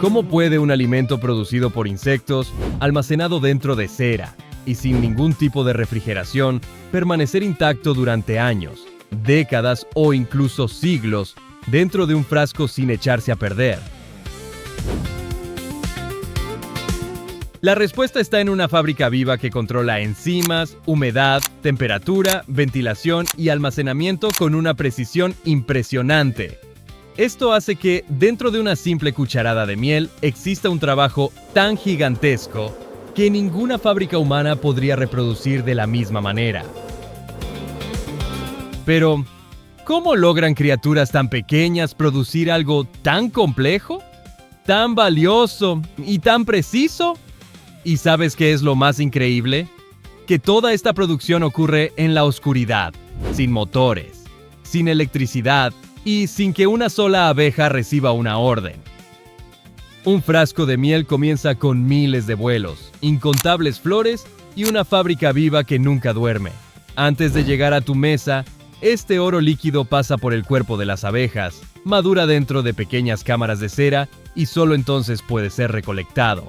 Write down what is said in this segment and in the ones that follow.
¿Cómo puede un alimento producido por insectos, almacenado dentro de cera y sin ningún tipo de refrigeración, permanecer intacto durante años, décadas o incluso siglos dentro de un frasco sin echarse a perder? La respuesta está en una fábrica viva que controla enzimas, humedad, temperatura, ventilación y almacenamiento con una precisión impresionante. Esto hace que, dentro de una simple cucharada de miel, exista un trabajo tan gigantesco que ninguna fábrica humana podría reproducir de la misma manera. Pero, ¿cómo logran criaturas tan pequeñas producir algo tan complejo, tan valioso y tan preciso? ¿Y sabes qué es lo más increíble? Que toda esta producción ocurre en la oscuridad, sin motores, sin electricidad y sin que una sola abeja reciba una orden. Un frasco de miel comienza con miles de vuelos, incontables flores y una fábrica viva que nunca duerme. Antes de llegar a tu mesa, este oro líquido pasa por el cuerpo de las abejas, madura dentro de pequeñas cámaras de cera y solo entonces puede ser recolectado.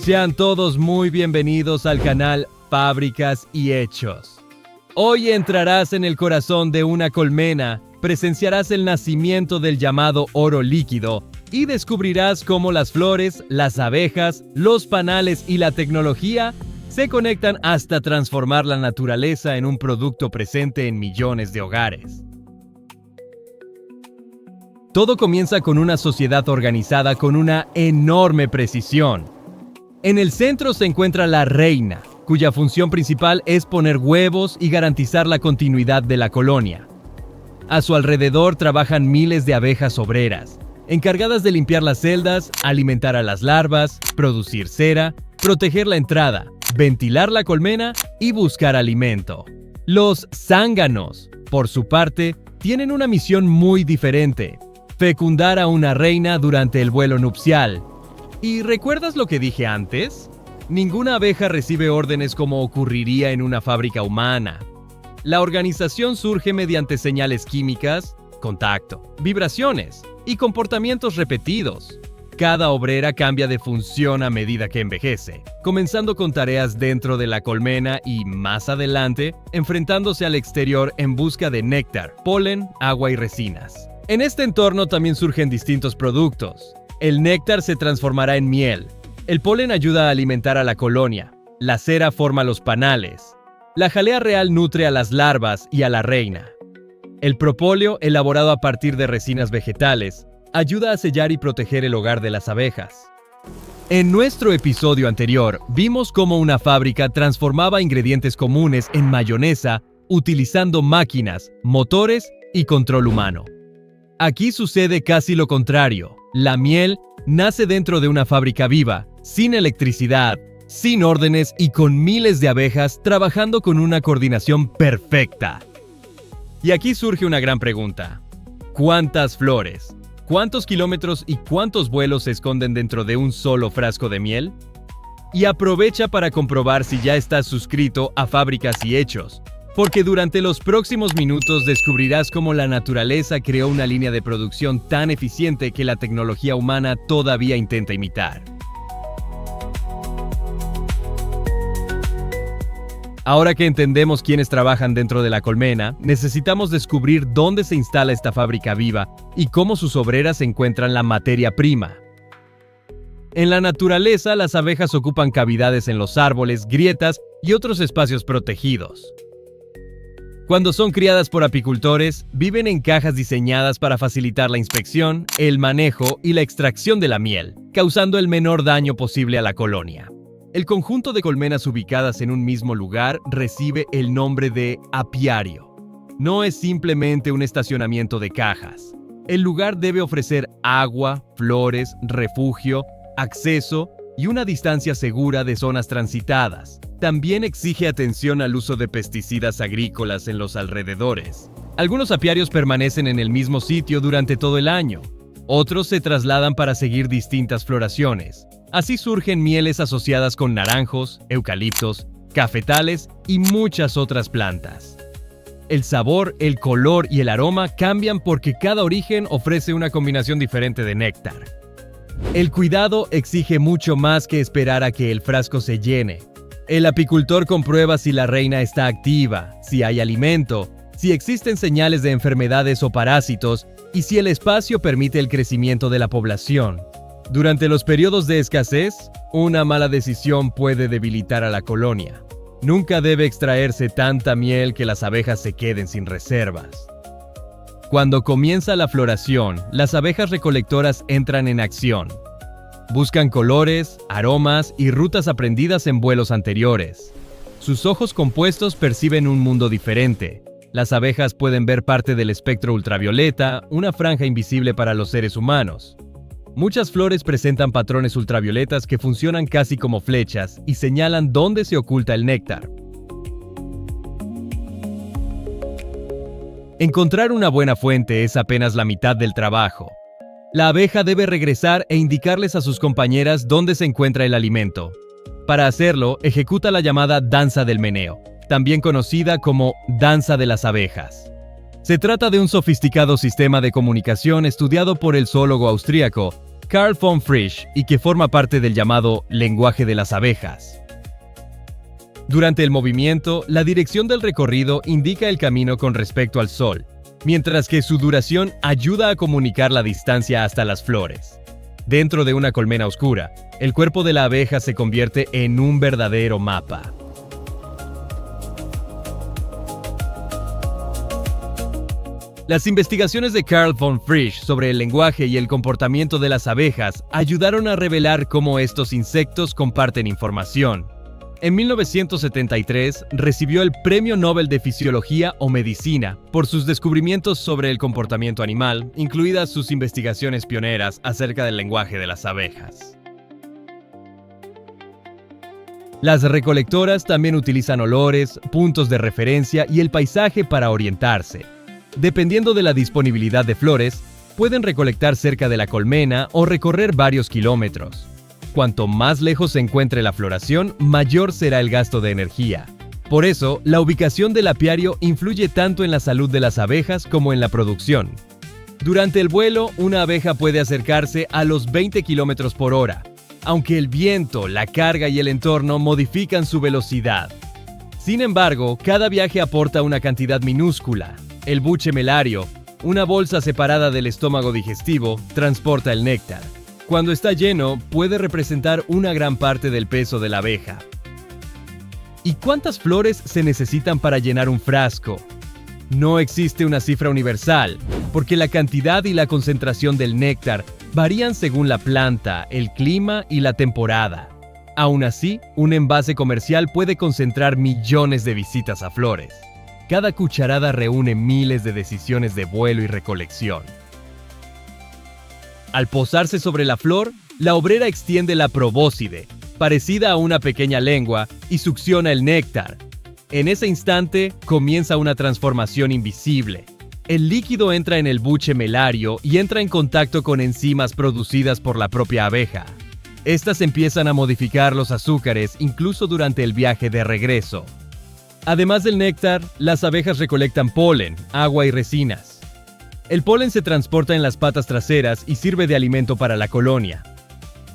Sean todos muy bienvenidos al canal Fábricas y Hechos. Hoy entrarás en el corazón de una colmena, presenciarás el nacimiento del llamado oro líquido y descubrirás cómo las flores, las abejas, los panales y la tecnología se conectan hasta transformar la naturaleza en un producto presente en millones de hogares. Todo comienza con una sociedad organizada con una enorme precisión. En el centro se encuentra la reina, cuya función principal es poner huevos y garantizar la continuidad de la colonia. A su alrededor trabajan miles de abejas obreras, encargadas de limpiar las celdas, alimentar a las larvas, producir cera, proteger la entrada, ventilar la colmena y buscar alimento. Los zánganos, por su parte, tienen una misión muy diferente: fecundar a una reina durante el vuelo nupcial. ¿Y recuerdas lo que dije antes? Ninguna abeja recibe órdenes como ocurriría en una fábrica humana. La organización surge mediante señales químicas, contacto, vibraciones y comportamientos repetidos. Cada obrera cambia de función a medida que envejece, comenzando con tareas dentro de la colmena y, más adelante, enfrentándose al exterior en busca de néctar, polen, agua y resinas. En este entorno también surgen distintos productos. El néctar se transformará en miel. El polen ayuda a alimentar a la colonia. La cera forma los panales. La jalea real nutre a las larvas y a la reina. El propóleo, elaborado a partir de resinas vegetales, ayuda a sellar y proteger el hogar de las abejas. En nuestro episodio anterior, vimos cómo una fábrica transformaba ingredientes comunes en mayonesa utilizando máquinas, motores y control humano. Aquí sucede casi lo contrario. La miel nace dentro de una fábrica viva, sin electricidad, sin órdenes y con miles de abejas trabajando con una coordinación perfecta. Y aquí surge una gran pregunta. ¿Cuántas flores, cuántos kilómetros y cuántos vuelos se esconden dentro de un solo frasco de miel? Y aprovecha para comprobar si ya estás suscrito a Fábricas y Hechos, porque durante los próximos minutos descubrirás cómo la naturaleza creó una línea de producción tan eficiente que la tecnología humana todavía intenta imitar. Ahora que entendemos quiénes trabajan dentro de la colmena, necesitamos descubrir dónde se instala esta fábrica viva y cómo sus obreras encuentran la materia prima. En la naturaleza, las abejas ocupan cavidades en los árboles, grietas y otros espacios protegidos. Cuando son criadas por apicultores, viven en cajas diseñadas para facilitar la inspección, el manejo y la extracción de la miel, causando el menor daño posible a la colonia. El conjunto de colmenas ubicadas en un mismo lugar recibe el nombre de apiario. No es simplemente un estacionamiento de cajas. El lugar debe ofrecer agua, flores, refugio, acceso y una distancia segura de zonas transitadas. También exige atención al uso de pesticidas agrícolas en los alrededores. Algunos apiarios permanecen en el mismo sitio durante todo el año. Otros se trasladan para seguir distintas floraciones. Así surgen mieles asociadas con naranjos, eucaliptos, cafetales y muchas otras plantas. El sabor, el color y el aroma cambian porque cada origen ofrece una combinación diferente de néctar. El cuidado exige mucho más que esperar a que el frasco se llene. El apicultor comprueba si la reina está activa, si hay alimento, si existen señales de enfermedades o parásitos y si el espacio permite el crecimiento de la población. Durante los periodos de escasez, una mala decisión puede debilitar a la colonia. Nunca debe extraerse tanta miel que las abejas se queden sin reservas. Cuando comienza la floración, las abejas recolectoras entran en acción. Buscan colores, aromas y rutas aprendidas en vuelos anteriores. Sus ojos compuestos perciben un mundo diferente. Las abejas pueden ver parte del espectro ultravioleta, una franja invisible para los seres humanos. Muchas flores presentan patrones ultravioletas que funcionan casi como flechas y señalan dónde se oculta el néctar. Encontrar una buena fuente es apenas la mitad del trabajo. La abeja debe regresar e indicarles a sus compañeras dónde se encuentra el alimento. Para hacerlo, ejecuta la llamada danza del meneo, también conocida como danza de las abejas. Se trata de un sofisticado sistema de comunicación estudiado por el zoólogo austríaco Karl von Frisch y que forma parte del llamado lenguaje de las abejas. Durante el movimiento, la dirección del recorrido indica el camino con respecto al sol, mientras que su duración ayuda a comunicar la distancia hasta las flores. Dentro de una colmena oscura, el cuerpo de la abeja se convierte en un verdadero mapa. Las investigaciones de Karl von Frisch sobre el lenguaje y el comportamiento de las abejas ayudaron a revelar cómo estos insectos comparten información. En 1973 recibió el Premio Nobel de Fisiología o Medicina por sus descubrimientos sobre el comportamiento animal, incluidas sus investigaciones pioneras acerca del lenguaje de las abejas. Las recolectoras también utilizan olores, puntos de referencia y el paisaje para orientarse. Dependiendo de la disponibilidad de flores, pueden recolectar cerca de la colmena o recorrer varios kilómetros. Cuanto más lejos se encuentre la floración, mayor será el gasto de energía. Por eso, la ubicación del apiario influye tanto en la salud de las abejas como en la producción. Durante el vuelo, una abeja puede acercarse a los 20 km por hora, aunque el viento, la carga y el entorno modifican su velocidad. Sin embargo, cada viaje aporta una cantidad minúscula. El buche melario, una bolsa separada del estómago digestivo, transporta el néctar. Cuando está lleno, puede representar una gran parte del peso de la abeja. ¿Y cuántas flores se necesitan para llenar un frasco? No existe una cifra universal, porque la cantidad y la concentración del néctar varían según la planta, el clima y la temporada. Aún así, un envase comercial puede concentrar millones de visitas a flores. Cada cucharada reúne miles de decisiones de vuelo y recolección. Al posarse sobre la flor, la obrera extiende la probóscide, parecida a una pequeña lengua, y succiona el néctar. En ese instante, comienza una transformación invisible. El líquido entra en el buche melario y entra en contacto con enzimas producidas por la propia abeja. Estas empiezan a modificar los azúcares incluso durante el viaje de regreso. Además del néctar, las abejas recolectan polen, agua y resinas. El polen se transporta en las patas traseras y sirve de alimento para la colonia.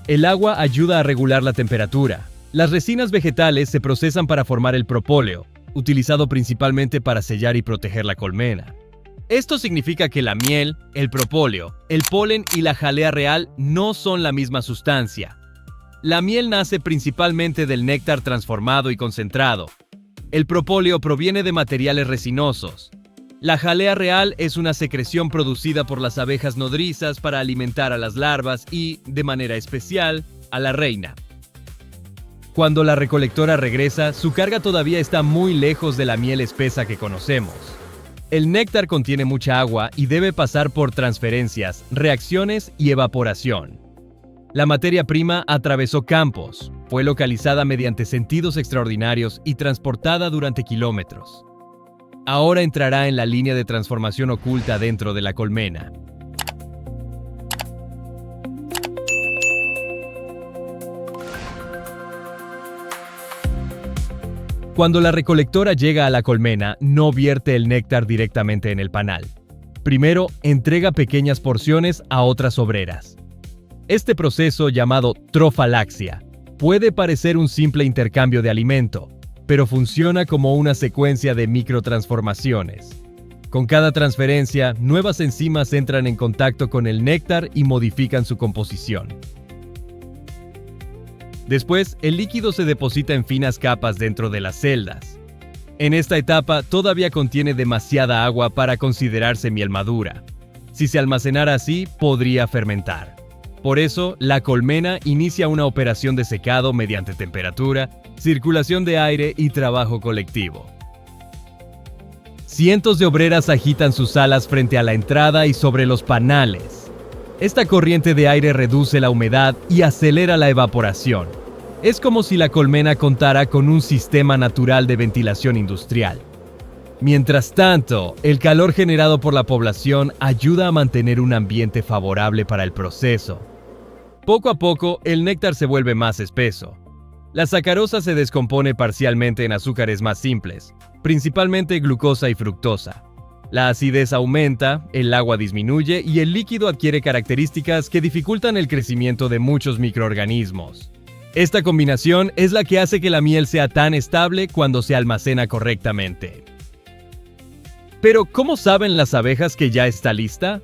El agua ayuda a regular la temperatura. Las resinas vegetales se procesan para formar el propóleo, utilizado principalmente para sellar y proteger la colmena. Esto significa que la miel, el propóleo, el polen y la jalea real no son la misma sustancia. La miel nace principalmente del néctar transformado y concentrado. El propóleo proviene de materiales resinosos. La jalea real es una secreción producida por las abejas nodrizas para alimentar a las larvas y, de manera especial, a la reina. Cuando la recolectora regresa, su carga todavía está muy lejos de la miel espesa que conocemos. El néctar contiene mucha agua y debe pasar por transferencias, reacciones y evaporación. La materia prima atravesó campos, fue localizada mediante sentidos extraordinarios y transportada durante kilómetros. Ahora entrará en la línea de transformación oculta dentro de la colmena. Cuando la recolectora llega a la colmena, no vierte el néctar directamente en el panal. Primero, entrega pequeñas porciones a otras obreras. Este proceso, llamado trofalaxia, puede parecer un simple intercambio de alimento, pero funciona como una secuencia de microtransformaciones. Con cada transferencia, nuevas enzimas entran en contacto con el néctar y modifican su composición. Después, el líquido se deposita en finas capas dentro de las celdas. En esta etapa, todavía contiene demasiada agua para considerarse miel madura. Si se almacenara así, podría fermentar. Por eso, la colmena inicia una operación de secado mediante temperatura, circulación de aire y trabajo colectivo. Cientos de obreras agitan sus alas frente a la entrada y sobre los panales. Esta corriente de aire reduce la humedad y acelera la evaporación. Es como si la colmena contara con un sistema natural de ventilación industrial. Mientras tanto, el calor generado por la población ayuda a mantener un ambiente favorable para el proceso. Poco a poco, el néctar se vuelve más espeso. La sacarosa se descompone parcialmente en azúcares más simples, principalmente glucosa y fructosa. La acidez aumenta, el agua disminuye y el líquido adquiere características que dificultan el crecimiento de muchos microorganismos. Esta combinación es la que hace que la miel sea tan estable cuando se almacena correctamente. Pero, ¿cómo saben las abejas que ya está lista?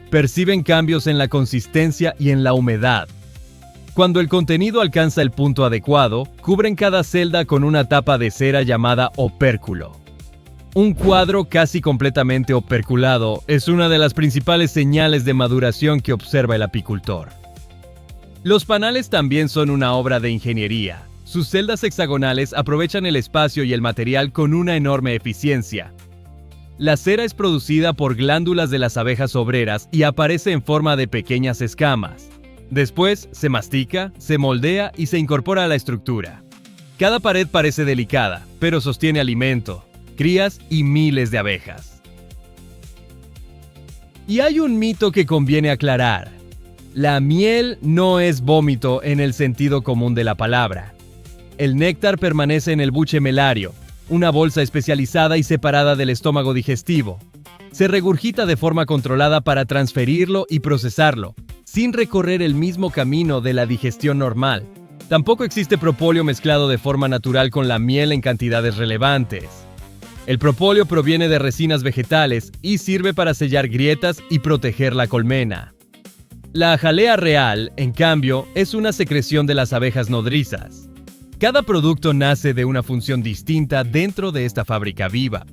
Perciben cambios en la consistencia y en la humedad. Cuando el contenido alcanza el punto adecuado, cubren cada celda con una tapa de cera llamada opérculo. Un cuadro casi completamente operculado es una de las principales señales de maduración que observa el apicultor. Los panales también son una obra de ingeniería. Sus celdas hexagonales aprovechan el espacio y el material con una enorme eficiencia. La cera es producida por glándulas de las abejas obreras y aparece en forma de pequeñas escamas. Después, se mastica, se moldea y se incorpora a la estructura. Cada pared parece delicada, pero sostiene alimento, crías y miles de abejas. Y hay un mito que conviene aclarar. La miel no es vómito en el sentido común de la palabra. El néctar permanece en el buche melario, una bolsa especializada y separada del estómago digestivo. Se regurgita de forma controlada para transferirlo y procesarlo, sin recorrer el mismo camino de la digestión normal. Tampoco existe propóleo mezclado de forma natural con la miel en cantidades relevantes. El propóleo proviene de resinas vegetales y sirve para sellar grietas y proteger la colmena. La jalea real, en cambio, es una secreción de las abejas nodrizas. Cada producto nace de una función distinta dentro de esta fábrica viva.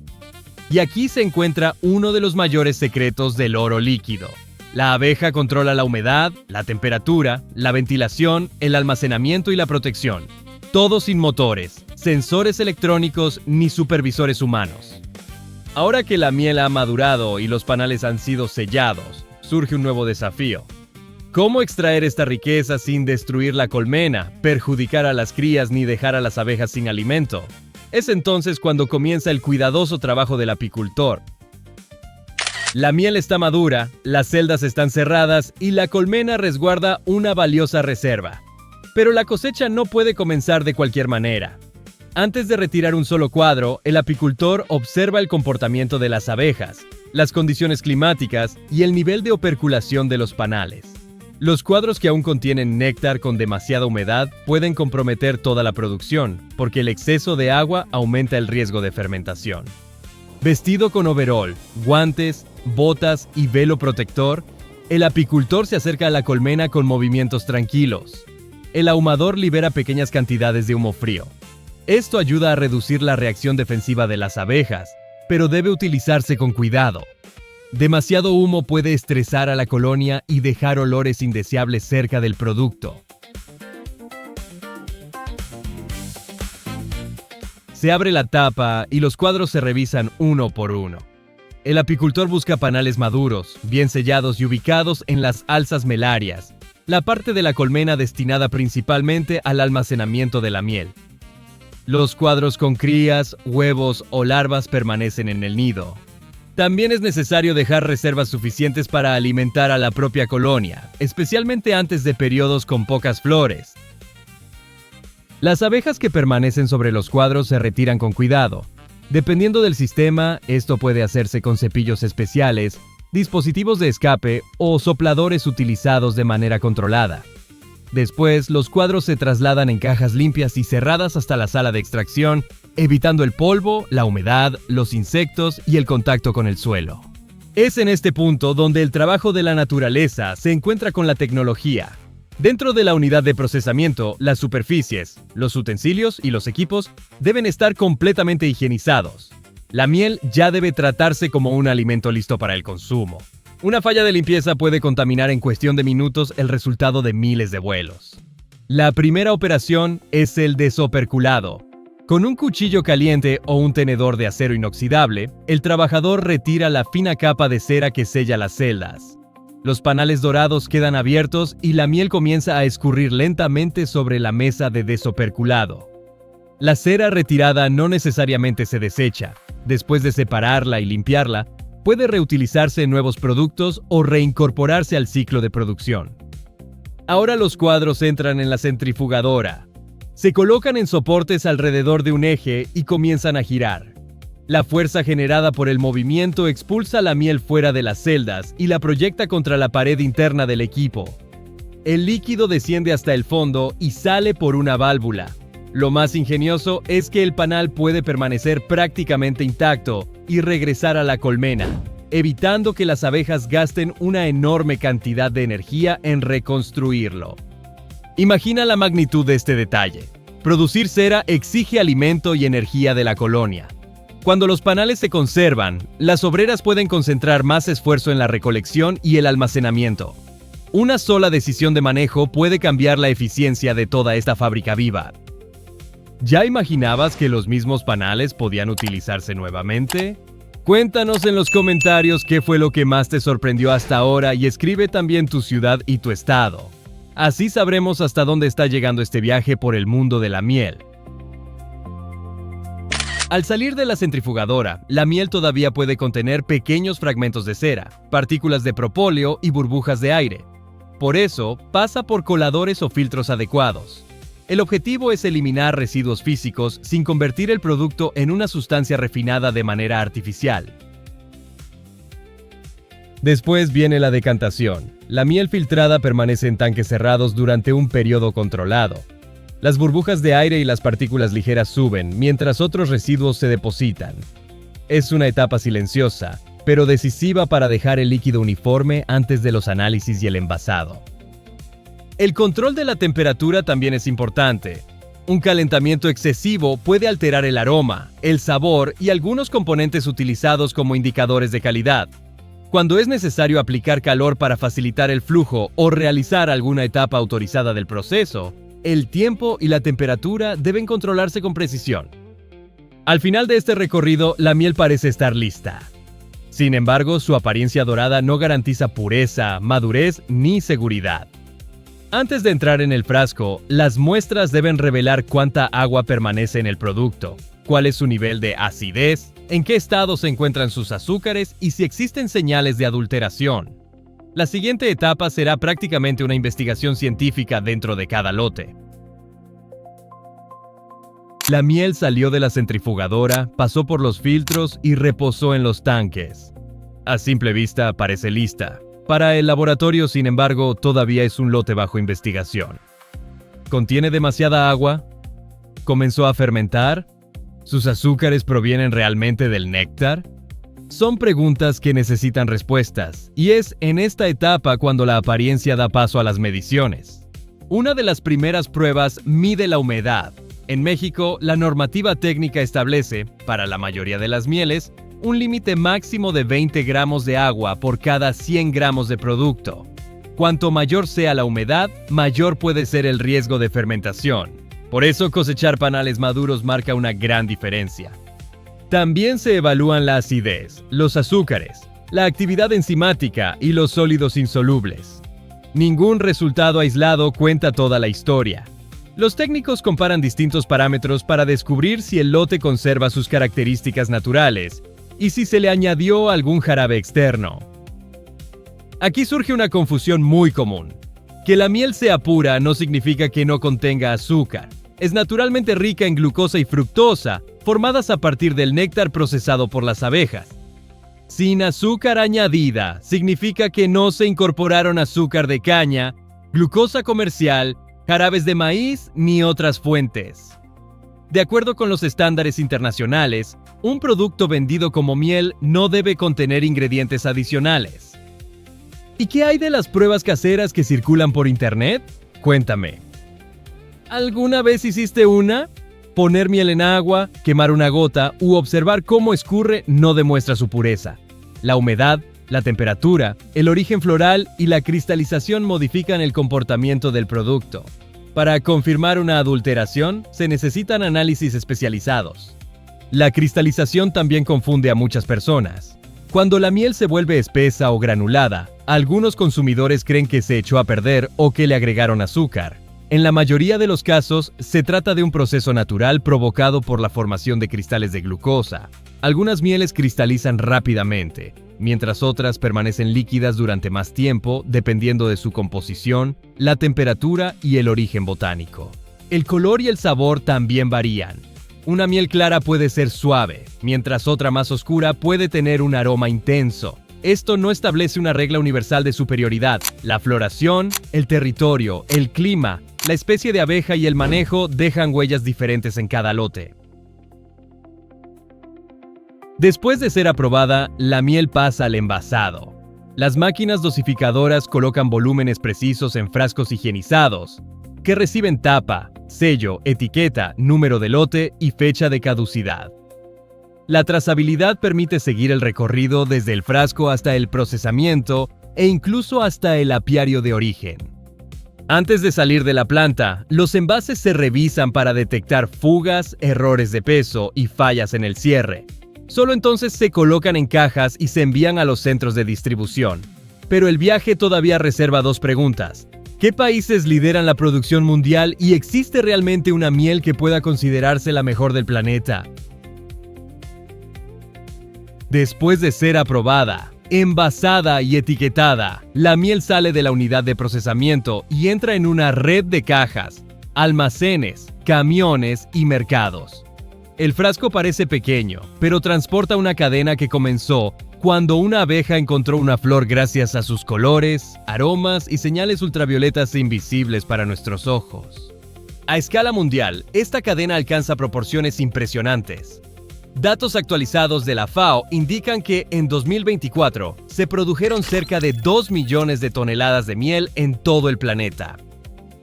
Y aquí se encuentra uno de los mayores secretos del oro líquido. La abeja controla la humedad, la temperatura, la ventilación, el almacenamiento y la protección. Todo sin motores, sensores electrónicos ni supervisores humanos. Ahora que la miel ha madurado y los panales han sido sellados, surge un nuevo desafío. ¿Cómo extraer esta riqueza sin destruir la colmena, perjudicar a las crías ni dejar a las abejas sin alimento? Es entonces cuando comienza el cuidadoso trabajo del apicultor. La miel está madura, las celdas están cerradas y la colmena resguarda una valiosa reserva. Pero la cosecha no puede comenzar de cualquier manera. Antes de retirar un solo cuadro, el apicultor observa el comportamiento de las abejas, las condiciones climáticas y el nivel de operculación de los panales. Los cuadros que aún contienen néctar con demasiada humedad pueden comprometer toda la producción, porque el exceso de agua aumenta el riesgo de fermentación. Vestido con overol, guantes, botas y velo protector, el apicultor se acerca a la colmena con movimientos tranquilos. El ahumador libera pequeñas cantidades de humo frío. Esto ayuda a reducir la reacción defensiva de las abejas, pero debe utilizarse con cuidado. Demasiado humo puede estresar a la colonia y dejar olores indeseables cerca del producto. Se abre la tapa y los cuadros se revisan uno por uno. El apicultor busca panales maduros, bien sellados y ubicados en las alzas melarias, la parte de la colmena destinada principalmente al almacenamiento de la miel. Los cuadros con crías, huevos o larvas permanecen en el nido. También es necesario dejar reservas suficientes para alimentar a la propia colonia, especialmente antes de periodos con pocas flores. Las abejas que permanecen sobre los cuadros se retiran con cuidado. Dependiendo del sistema, esto puede hacerse con cepillos especiales, dispositivos de escape o sopladores utilizados de manera controlada. Después, los cuadros se trasladan en cajas limpias y cerradas hasta la sala de extracción, evitando el polvo, la humedad, los insectos y el contacto con el suelo. Es en este punto donde el trabajo de la naturaleza se encuentra con la tecnología. Dentro de la unidad de procesamiento, las superficies, los utensilios y los equipos deben estar completamente higienizados. La miel ya debe tratarse como un alimento listo para el consumo. Una falla de limpieza puede contaminar en cuestión de minutos el resultado de miles de vuelos. La primera operación es el desoperculado. Con un cuchillo caliente o un tenedor de acero inoxidable, el trabajador retira la fina capa de cera que sella las celdas. Los panales dorados quedan abiertos y la miel comienza a escurrir lentamente sobre la mesa de desoperculado. La cera retirada no necesariamente se desecha. Después de separarla y limpiarla, puede reutilizarse en nuevos productos o reincorporarse al ciclo de producción. Ahora los cuadros entran en la centrifugadora. Se colocan en soportes alrededor de un eje y comienzan a girar. La fuerza generada por el movimiento expulsa la miel fuera de las celdas y la proyecta contra la pared interna del equipo. El líquido desciende hasta el fondo y sale por una válvula. Lo más ingenioso es que el panal puede permanecer prácticamente intacto y regresar a la colmena, evitando que las abejas gasten una enorme cantidad de energía en reconstruirlo. Imagina la magnitud de este detalle. Producir cera exige alimento y energía de la colonia. Cuando los panales se conservan, las obreras pueden concentrar más esfuerzo en la recolección y el almacenamiento. Una sola decisión de manejo puede cambiar la eficiencia de toda esta fábrica viva. ¿Ya imaginabas que los mismos panales podían utilizarse nuevamente? Cuéntanos en los comentarios qué fue lo que más te sorprendió hasta ahora y escribe también tu ciudad y tu estado. Así sabremos hasta dónde está llegando este viaje por el mundo de la miel. Al salir de la centrifugadora, la miel todavía puede contener pequeños fragmentos de cera, partículas de propóleo y burbujas de aire. Por eso, pasa por coladores o filtros adecuados. El objetivo es eliminar residuos físicos sin convertir el producto en una sustancia refinada de manera artificial. Después viene la decantación. La miel filtrada permanece en tanques cerrados durante un periodo controlado. Las burbujas de aire y las partículas ligeras suben, mientras otros residuos se depositan. Es una etapa silenciosa, pero decisiva para dejar el líquido uniforme antes de los análisis y el envasado. El control de la temperatura también es importante. Un calentamiento excesivo puede alterar el aroma, el sabor y algunos componentes utilizados como indicadores de calidad. Cuando es necesario aplicar calor para facilitar el flujo o realizar alguna etapa autorizada del proceso, el tiempo y la temperatura deben controlarse con precisión. Al final de este recorrido, la miel parece estar lista. Sin embargo, su apariencia dorada no garantiza pureza, madurez ni seguridad. Antes de entrar en el frasco, las muestras deben revelar cuánta agua permanece en el producto, cuál es su nivel de acidez, en qué estado se encuentran sus azúcares y si existen señales de adulteración. La siguiente etapa será prácticamente una investigación científica dentro de cada lote. La miel salió de la centrifugadora, pasó por los filtros y reposó en los tanques. A simple vista parece lista. Para el laboratorio, sin embargo, todavía es un lote bajo investigación. ¿Contiene demasiada agua? ¿Comenzó a fermentar? ¿Sus azúcares provienen realmente del néctar? Son preguntas que necesitan respuestas, y es en esta etapa cuando la apariencia da paso a las mediciones. Una de las primeras pruebas mide la humedad. En México, la normativa técnica establece, para la mayoría de las mieles, un límite máximo de 20 gramos de agua por cada 100 gramos de producto. Cuanto mayor sea la humedad, mayor puede ser el riesgo de fermentación. Por eso cosechar panales maduros marca una gran diferencia. También se evalúan la acidez, los azúcares, la actividad enzimática y los sólidos insolubles. Ningún resultado aislado cuenta toda la historia. Los técnicos comparan distintos parámetros para descubrir si el lote conserva sus características naturales y si se le añadió algún jarabe externo. Aquí surge una confusión muy común. Que la miel sea pura no significa que no contenga azúcar. Es naturalmente rica en glucosa y fructosa, formadas a partir del néctar procesado por las abejas. Sin azúcar añadida significa que no se incorporaron azúcar de caña, glucosa comercial, jarabes de maíz ni otras fuentes. De acuerdo con los estándares internacionales, un producto vendido como miel no debe contener ingredientes adicionales. ¿Y qué hay de las pruebas caseras que circulan por internet? Cuéntame. ¿Alguna vez hiciste una? Poner miel en agua, quemar una gota u observar cómo escurre no demuestra su pureza. La humedad, la temperatura, el origen floral y la cristalización modifican el comportamiento del producto. Para confirmar una adulteración, se necesitan análisis especializados. La cristalización también confunde a muchas personas. Cuando la miel se vuelve espesa o granulada, algunos consumidores creen que se echó a perder o que le agregaron azúcar. En la mayoría de los casos, se trata de un proceso natural provocado por la formación de cristales de glucosa. Algunas mieles cristalizan rápidamente, mientras otras permanecen líquidas durante más tiempo, dependiendo de su composición, la temperatura y el origen botánico. El color y el sabor también varían. Una miel clara puede ser suave, mientras otra más oscura puede tener un aroma intenso. Esto no establece una regla universal de superioridad. La floración, el territorio, el clima, la especie de abeja y el manejo dejan huellas diferentes en cada lote. Después de ser aprobada, la miel pasa al envasado. Las máquinas dosificadoras colocan volúmenes precisos en frascos higienizados, que reciben tapa, sello, etiqueta, número de lote y fecha de caducidad. La trazabilidad permite seguir el recorrido desde el frasco hasta el procesamiento e incluso hasta el apiario de origen. Antes de salir de la planta, los envases se revisan para detectar fugas, errores de peso y fallas en el cierre. Solo entonces se colocan en cajas y se envían a los centros de distribución. Pero el viaje todavía reserva dos preguntas. ¿Qué países lideran la producción mundial y existe realmente una miel que pueda considerarse la mejor del planeta? Después de ser aprobada, envasada y etiquetada, la miel sale de la unidad de procesamiento y entra en una red de cajas, almacenes, camiones y mercados. El frasco parece pequeño, pero transporta una cadena que comenzó cuando una abeja encontró una flor gracias a sus colores, aromas y señales ultravioletas invisibles para nuestros ojos. A escala mundial, esta cadena alcanza proporciones impresionantes. Datos actualizados de la FAO indican que en 2024 se produjeron cerca de 2 millones de toneladas de miel en todo el planeta.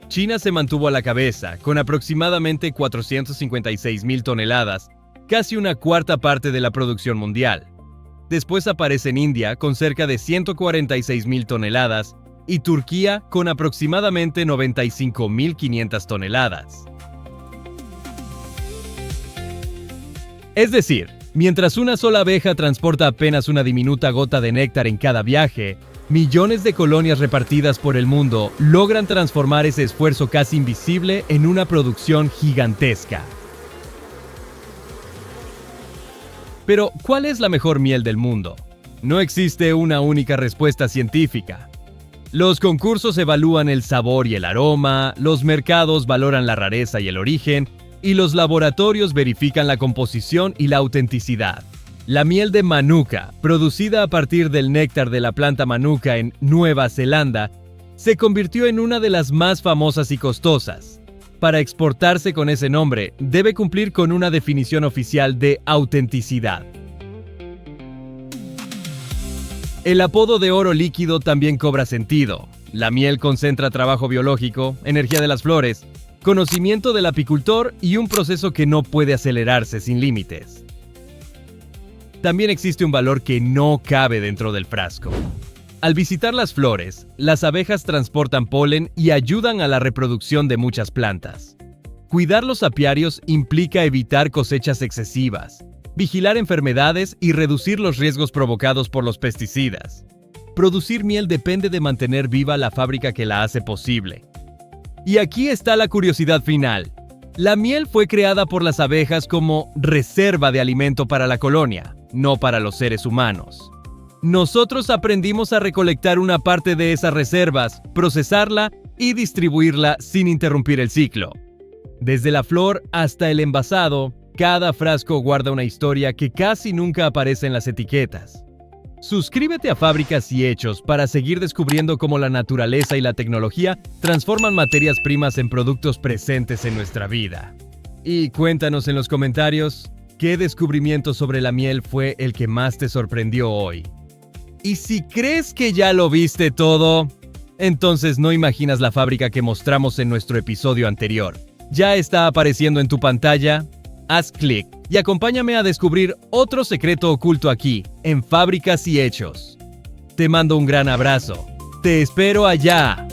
China se mantuvo a la cabeza, con aproximadamente 456,000 toneladas, casi una cuarta parte de la producción mundial. Después aparece en India con cerca de 146,000 toneladas y Turquía con aproximadamente 95,500 toneladas. Es decir, mientras una sola abeja transporta apenas una diminuta gota de néctar en cada viaje, millones de colonias repartidas por el mundo logran transformar ese esfuerzo casi invisible en una producción gigantesca. Pero, ¿cuál es la mejor miel del mundo? No existe una única respuesta científica. Los concursos evalúan el sabor y el aroma, los mercados valoran la rareza y el origen, y los laboratorios verifican la composición y la autenticidad. La miel de Manuka, producida a partir del néctar de la planta Manuka en Nueva Zelanda, se convirtió en una de las más famosas y costosas. Para exportarse con ese nombre, debe cumplir con una definición oficial de autenticidad. El apodo de oro líquido también cobra sentido. La miel concentra trabajo biológico, energía de las flores, conocimiento del apicultor y un proceso que no puede acelerarse sin límites. También existe un valor que no cabe dentro del frasco. Al visitar las flores, las abejas transportan polen y ayudan a la reproducción de muchas plantas. Cuidar los apiarios implica evitar cosechas excesivas, vigilar enfermedades y reducir los riesgos provocados por los pesticidas. Producir miel depende de mantener viva la fábrica que la hace posible. Y aquí está la curiosidad final. La miel fue creada por las abejas como reserva de alimento para la colonia, no para los seres humanos. Nosotros aprendimos a recolectar una parte de esas reservas, procesarla y distribuirla sin interrumpir el ciclo. Desde la flor hasta el envasado, cada frasco guarda una historia que casi nunca aparece en las etiquetas. Suscríbete a Fábricas y Hechos para seguir descubriendo cómo la naturaleza y la tecnología transforman materias primas en productos presentes en nuestra vida. Y cuéntanos en los comentarios qué descubrimiento sobre la miel fue el que más te sorprendió hoy. Y si crees que ya lo viste todo, entonces no imaginas la fábrica que mostramos en nuestro episodio anterior. ¿Ya está apareciendo en tu pantalla? Haz clic y acompáñame a descubrir otro secreto oculto aquí, en Fábricas y Hechos. Te mando un gran abrazo. ¡Te espero allá!